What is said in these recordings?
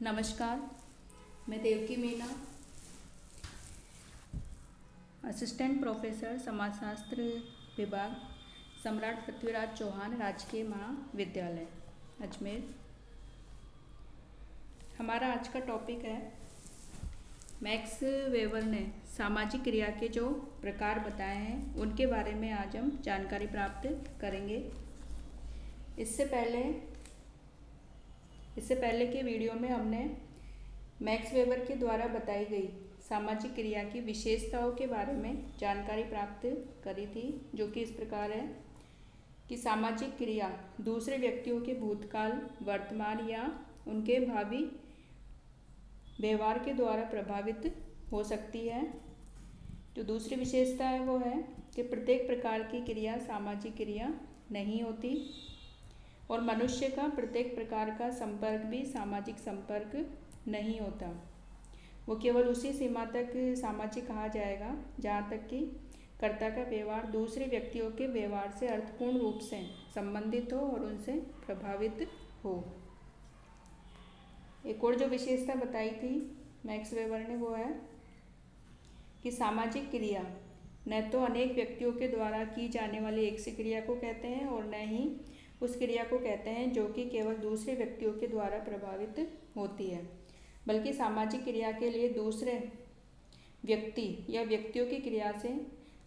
नमस्कार। मैं Devaki Meena, assistant professor समाजशास्त्र विभाग, सम्राट पृथ्वीराज चौहान राजकीय महाविद्यालय अजमेर। हमारा आज का टॉपिक है मैक्स वेबर ने सामाजिक क्रिया के जो प्रकार बताए हैं उनके बारे में आज हम जानकारी प्राप्त करेंगे। इससे पहले के वीडियो में हमने मैक्स वेबर के द्वारा बताई गई सामाजिक क्रिया की विशेषताओं के बारे में जानकारी प्राप्त करी थी, जो कि इस प्रकार है कि सामाजिक क्रिया दूसरे व्यक्तियों के भूतकाल, वर्तमान या उनके भावी व्यवहार के द्वारा प्रभावित हो सकती है। जो दूसरी विशेषता है वो है कि प्रत्येक प्रकार की क्रिया सामाजिक क्रिया नहीं होती और मनुष्य का प्रत्येक प्रकार का संपर्क भी सामाजिक संपर्क नहीं होता। वो केवल उसी सीमा तक सामाजिक कहा जाएगा जहाँ तक कि कर्ता का व्यवहार दूसरे व्यक्तियों के व्यवहार से अर्थपूर्ण रूप से संबंधित हो और उनसे प्रभावित हो। एक और जो विशेषता बताई थी मैक्स वेबर ने वो है कि सामाजिक क्रिया न तो अनेक व्यक्तियों के द्वारा की जाने वाली एक सी क्रिया को कहते हैं और न ही उस क्रिया को कहते हैं जो कि केवल दूसरे व्यक्तियों के द्वारा प्रभावित होती है, बल्कि सामाजिक क्रिया के लिए दूसरे व्यक्ति या व्यक्तियों की क्रिया से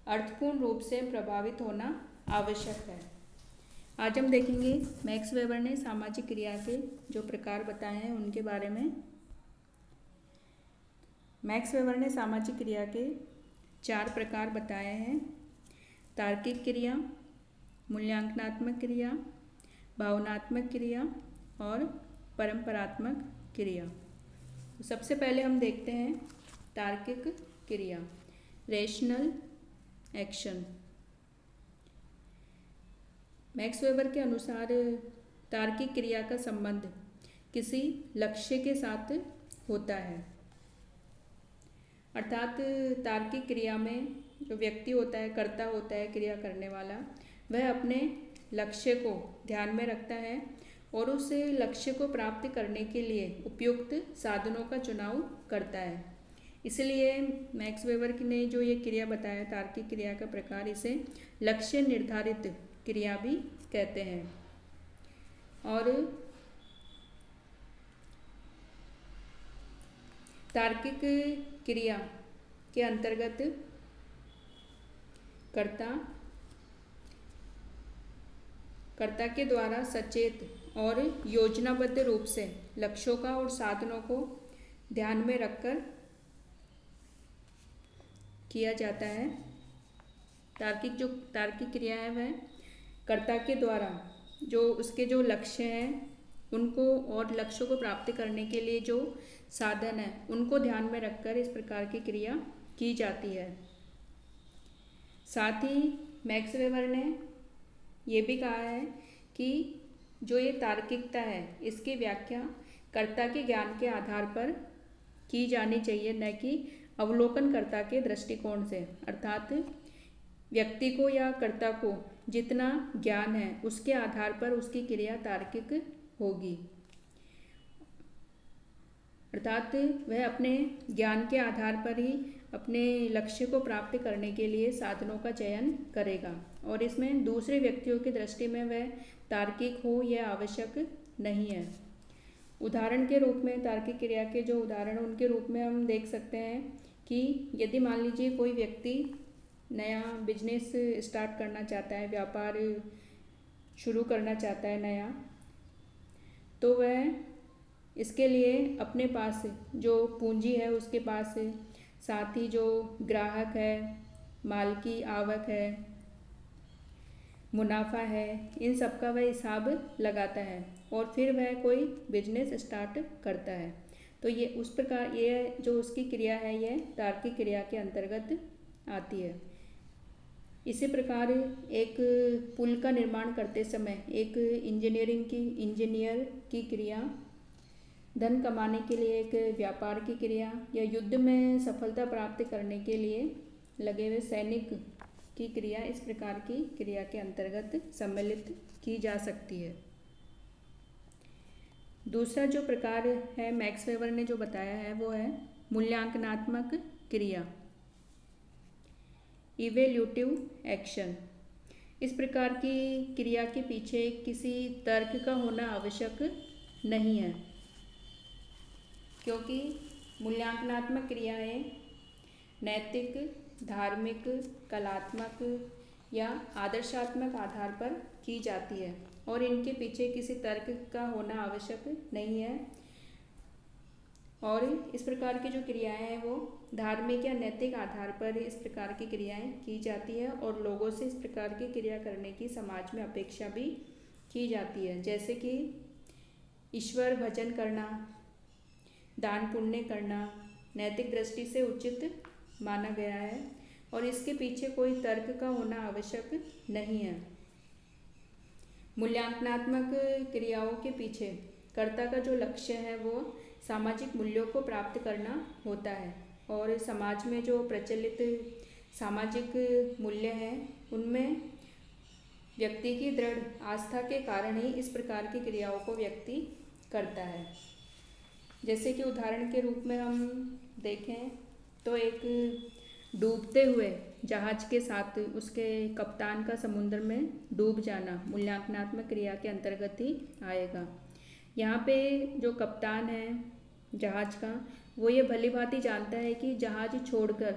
अर्थपूर्ण रूप से प्रभावित होना आवश्यक है। आज हम देखेंगे मैक्स वेबर ने सामाजिक क्रिया के जो प्रकार बताए हैं उनके बारे में। मैक्स वेबर ने सामाजिक क्रिया के 4 प्रकार बताए हैं: तार्किक क्रिया, मूल्यांकनात्मक क्रिया, भावनात्मक क्रिया और परंपरात्मक क्रिया। तो सबसे पहले हम देखते हैं तार्किक क्रिया, रेशनल एक्शन। मैक्स वेबर के अनुसार तार्किक क्रिया का संबंध किसी लक्ष्य के साथ होता है, अर्थात तार्किक क्रिया में जो व्यक्ति होता है, कर्ता होता है, क्रिया करने वाला, वह अपने लक्ष्य को ध्यान में रखता है और उस लक्ष्य को प्राप्त करने के लिए उपयुक्त साधनों का चुनाव करता है। इसलिए मैक्स वेबर ने जो ये क्रिया बताया तार्किक क्रिया का प्रकार, इसे लक्ष्य निर्धारित क्रिया भी कहते हैं। और तार्किक क्रिया के अंतर्गत कर्ता के द्वारा सचेत और योजनाबद्ध रूप से लक्ष्यों का और साधनों को ध्यान में रखकर किया जाता है। तार्किक क्रिया है वह कर्ता के द्वारा जो उसके जो लक्ष्य हैं उनको और लक्ष्यों को प्राप्त करने के लिए जो साधन है उनको ध्यान में रखकर इस प्रकार की क्रिया की जाती है। साथ ही मैक्स वेबर ने ये भी कहा है कि जो ये तार्किकता है इसकी व्याख्या कर्ता के ज्ञान के आधार पर की जानी चाहिए, न कि अवलोकनकर्ता के दृष्टिकोण से। अर्थात व्यक्ति को या कर्ता को जितना ज्ञान है उसके आधार पर उसकी क्रिया तार्किक होगी, अर्थात वह अपने ज्ञान के आधार पर ही अपने लक्ष्य को प्राप्त करने के लिए साधनों का चयन करेगा और इसमें दूसरे व्यक्तियों की दृष्टि में वह तार्किक हो यह आवश्यक नहीं है। उदाहरण के रूप में तार्किक क्रिया के जो उदाहरण उनके रूप में हम देख सकते हैं कि यदि मान लीजिए कोई व्यक्ति नया बिजनेस स्टार्ट करना चाहता है, व्यापार शुरू करना चाहता है नया, तो वह इसके लिए अपने पास जो पूंजी है उसके पास, साथ ही जो ग्राहक है, माल की आवक है, मुनाफा है, इन सब का वह हिसाब लगाता है और फिर वह कोई बिजनेस स्टार्ट करता है। तो ये उस प्रकार ये जो उसकी क्रिया है ये तार्किक क्रिया के अंतर्गत आती है। इसी प्रकार एक पुल का निर्माण करते समय एक इंजीनियर की क्रिया, धन कमाने के लिए एक व्यापार की क्रिया या युद्ध में सफलता प्राप्त करने के लिए लगे हुए सैनिक की क्रिया, इस प्रकार की क्रिया के अंतर्गत सम्मिलित की जा सकती है। दूसरा जो प्रकार है मैक्स वेबर ने जो बताया है वो है मूल्यांकनात्मक क्रिया, इवेल्यूटिव एक्शन। इस प्रकार की क्रिया के पीछे किसी तर्क का होना आवश्यक नहीं है, क्योंकि मूल्यांकनात्मक क्रियाएं नैतिक, धार्मिक, कलात्मक या आदर्शात्मक आधार पर की जाती है और इनके पीछे किसी तर्क का होना आवश्यक नहीं है। और इस प्रकार की जो क्रियाएं हैं वो धार्मिक या नैतिक आधार पर इस प्रकार की क्रियाएं की जाती है और लोगों से इस प्रकार की क्रिया करने की समाज में अपेक्षा भी की जाती है, जैसे कि ईश्वर भजन करना, दान पुण्य करना नैतिक दृष्टि से उचित माना गया है और इसके पीछे कोई तर्क का होना आवश्यक नहीं है। मूल्यांकनात्मक क्रियाओं के पीछे कर्ता का जो लक्ष्य है वो सामाजिक मूल्यों को प्राप्त करना होता है और समाज में जो प्रचलित सामाजिक मूल्य हैं उनमें व्यक्ति की दृढ़ आस्था के कारण ही इस प्रकार की क्रियाओं को व्यक्ति करता है। जैसे कि उदाहरण के रूप में हम देखें तो एक डूबते हुए जहाज के साथ उसके कप्तान का समुद्र में डूब जाना मूल्यांकनात्मक क्रिया के अंतर्गत ही आएगा। यहाँ पे जो कप्तान है जहाज का वो ये भली भांति जानता है कि जहाज छोड़कर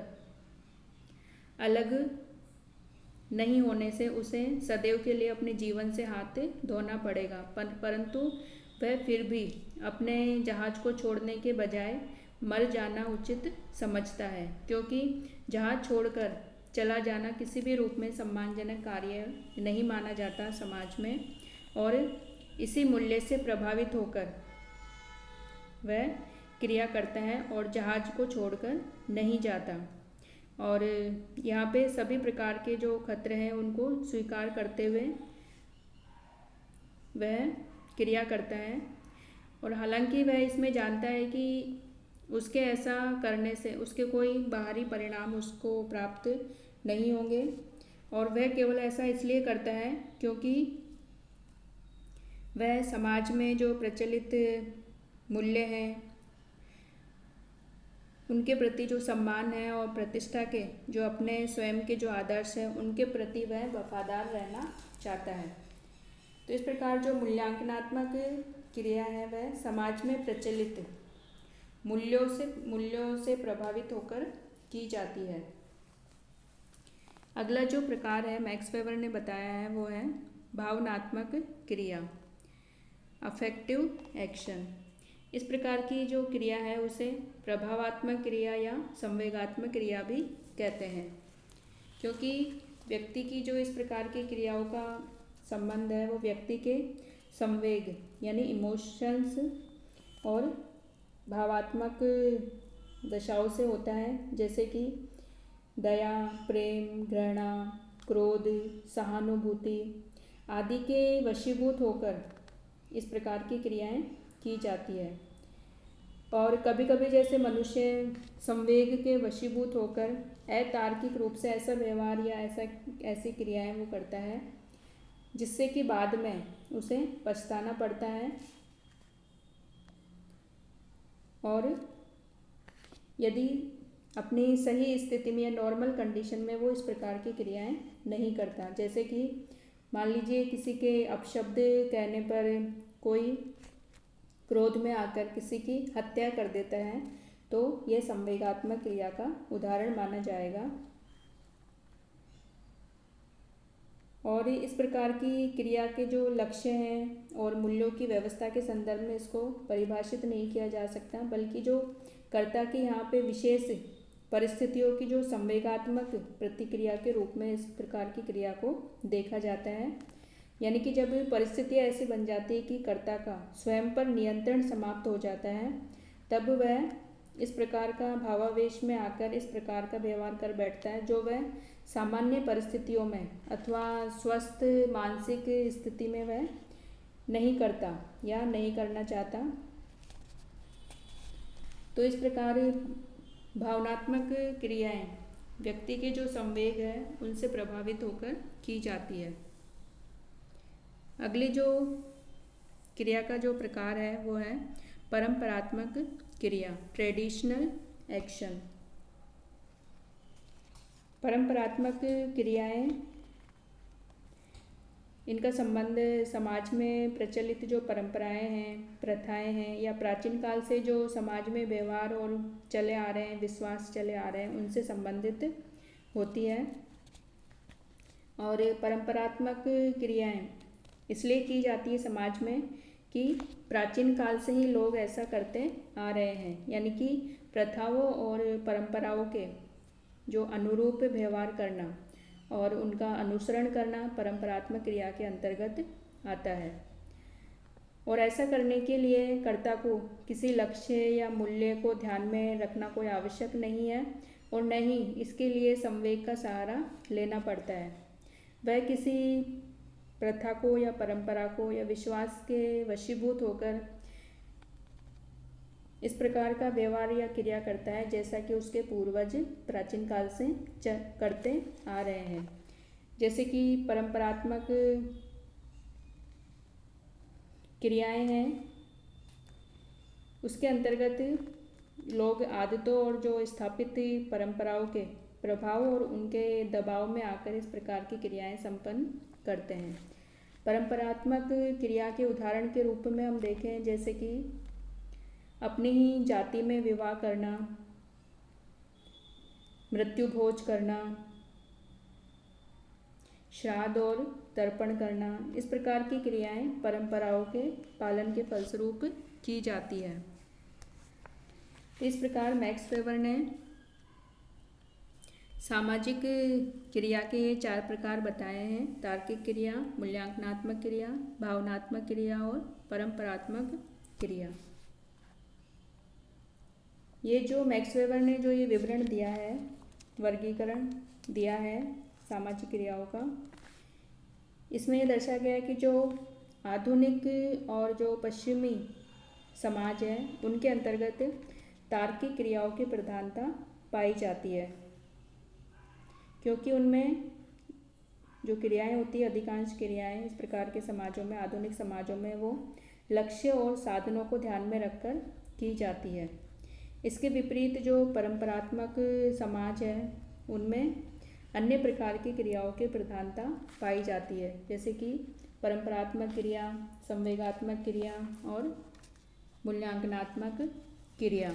अलग नहीं होने से उसे सदैव के लिए अपने जीवन से हाथ धोना पड़ेगा, परंतु वह फिर भी अपने जहाज को छोड़ने के बजाय मर जाना उचित समझता है, क्योंकि जहाज छोड़कर चला जाना किसी भी रूप में सम्मानजनक कार्य नहीं माना जाता समाज में और इसी मूल्य से प्रभावित होकर वह क्रिया करता है और जहाज को छोड़कर नहीं जाता। और यहाँ पे सभी प्रकार के जो खतरे हैं उनको स्वीकार करते हुए वह क्रिया करता है और हालांकि वह इसमें जानता है कि उसके ऐसा करने से उसके कोई बाहरी परिणाम उसको प्राप्त नहीं होंगे और वह केवल ऐसा इसलिए करता है क्योंकि वह समाज में जो प्रचलित मूल्य हैं उनके प्रति जो सम्मान है और प्रतिष्ठा के जो अपने स्वयं के जो आदर्श हैं उनके प्रति वह वफादार रहना चाहता है। तो इस प्रकार जो मूल्यांकनात्मक क्रिया है वह समाज में प्रचलित मूल्यों से प्रभावित होकर की जाती है। अगला जो प्रकार है मैक्स वेबर ने बताया है वो है भावनात्मक क्रिया, अफेक्टिव एक्शन। इस प्रकार की जो क्रिया है उसे प्रभावात्मक क्रिया या संवेगात्मक क्रिया भी कहते हैं, क्योंकि व्यक्ति की जो इस प्रकार की क्रियाओं का संबंध है वो व्यक्ति के संवेग यानी इमोशंस और भावात्मक दशाओं से होता है, जैसे कि दया, प्रेम, घृणा, क्रोध, सहानुभूति आदि के वशीभूत होकर इस प्रकार की क्रियाएं की जाती है। और कभी कभी जैसे मनुष्य संवेग के वशीभूत होकर अतार्किक रूप से ऐसा व्यवहार या ऐसी क्रियाएं वो करता है जिससे कि बाद में उसे पछताना पड़ता है और यदि अपनी सही स्थिति में या नॉर्मल कंडीशन में वो इस प्रकार की क्रियाएं नहीं करता। जैसे कि मान लीजिए किसी के अपशब्द कहने पर कोई क्रोध में आकर किसी की हत्या कर देता है तो यह संवेगात्मक क्रिया का उदाहरण माना जाएगा। और इस प्रकार की क्रिया के जो लक्ष्य हैं और मूल्यों की व्यवस्था के संदर्भ में इसको परिभाषित नहीं किया जा सकता, बल्कि जो कर्ता की यहाँ पे विशेष परिस्थितियों की जो संवेगात्मक प्रतिक्रिया के रूप में इस प्रकार की क्रिया को देखा जाता है। यानी कि जब परिस्थितियाँ ऐसी बन जाती है कि कर्ता का स्वयं पर नियंत्रण समाप्त हो जाता है तब वह इस प्रकार का भावावेश में आकर इस प्रकार का व्यवहार कर बैठता है जो वह सामान्य परिस्थितियों में अथवा स्वस्थ मानसिक स्थिति में वह नहीं करता या नहीं करना चाहता। तो इस प्रकार भावनात्मक क्रियाएं व्यक्ति के जो संवेग है उनसे प्रभावित होकर की जाती है। अगली जो क्रिया का जो प्रकार है वो है परंपरात्मक क्रिया, ट्रेडिशनल एक्शन। परंपरात्मक क्रियाएं, इनका संबंध समाज में प्रचलित जो परंपराएं हैं, प्रथाएं हैं, या प्राचीन काल से जो समाज में व्यवहार और चले आ रहे हैं, विश्वास चले आ रहे हैं, उनसे संबंधित होती है। और परंपरात्मक क्रियाएं इसलिए की जाती है समाज में कि प्राचीन काल से ही लोग ऐसा करते आ रहे हैं, यानी कि प्रथाओं और परंपराओं के जो अनुरूप व्यवहार करना और उनका अनुसरण करना परंपरात्मक क्रिया के अंतर्गत आता है। और ऐसा करने के लिए कर्ता को किसी लक्ष्य या मूल्य को ध्यान में रखना कोई आवश्यक नहीं है, और न ही इसके लिए संवेग का सहारा लेना पड़ता है। वह किसी प्रथा को या परंपरा को या विश्वास के वशीभूत होकर इस प्रकार का व्यवहार या क्रिया करता है जैसा कि उसके पूर्वज प्राचीन काल से करते आ रहे हैं। जैसे कि परंपरात्मक क्रियाएं हैं, उसके अंतर्गत लोग आदतों और जो स्थापित परंपराओं के प्रभाव और उनके दबाव में आकर इस प्रकार की क्रियाएं संपन्न करते हैं। परंपरात्मक क्रिया के उदाहरण के रूप में हम देखें जैसे कि अपनी ही जाति में विवाह करना, मृत्यु भोज करना, श्राद्ध और तर्पण करना, इस प्रकार की क्रियाएं परंपराओं के पालन के फलस्वरूप की जाती है। इस प्रकार मैक्स वेबर ने सामाजिक क्रिया के ये 4 प्रकार बताए हैं: तार्किक क्रिया, मूल्यांकनात्मक क्रिया, भावनात्मक क्रिया और परंपरात्मक क्रिया। ये जो मैक्स वेबर ने जो ये विवरण दिया है, वर्गीकरण दिया है सामाजिक क्रियाओं का, इसमें यह दर्शाया गया है कि जो आधुनिक और जो पश्चिमी समाज है उनके अंतर्गत तार्किक क्रियाओं की प्रधानता पाई जाती है, क्योंकि उनमें जो क्रियाएं होती है, अधिकांश क्रियाएं इस प्रकार के समाजों में, आधुनिक समाजों में, वो लक्ष्य और साधनों को ध्यान में रखकर की जाती है। इसके विपरीत जो परंपरात्मक समाज है उनमें अन्य प्रकार की क्रियाओं की प्रधानता पाई जाती है, जैसे कि परंपरात्मक क्रिया, संवेगात्मक क्रिया और मूल्यांकनात्मक क्रिया।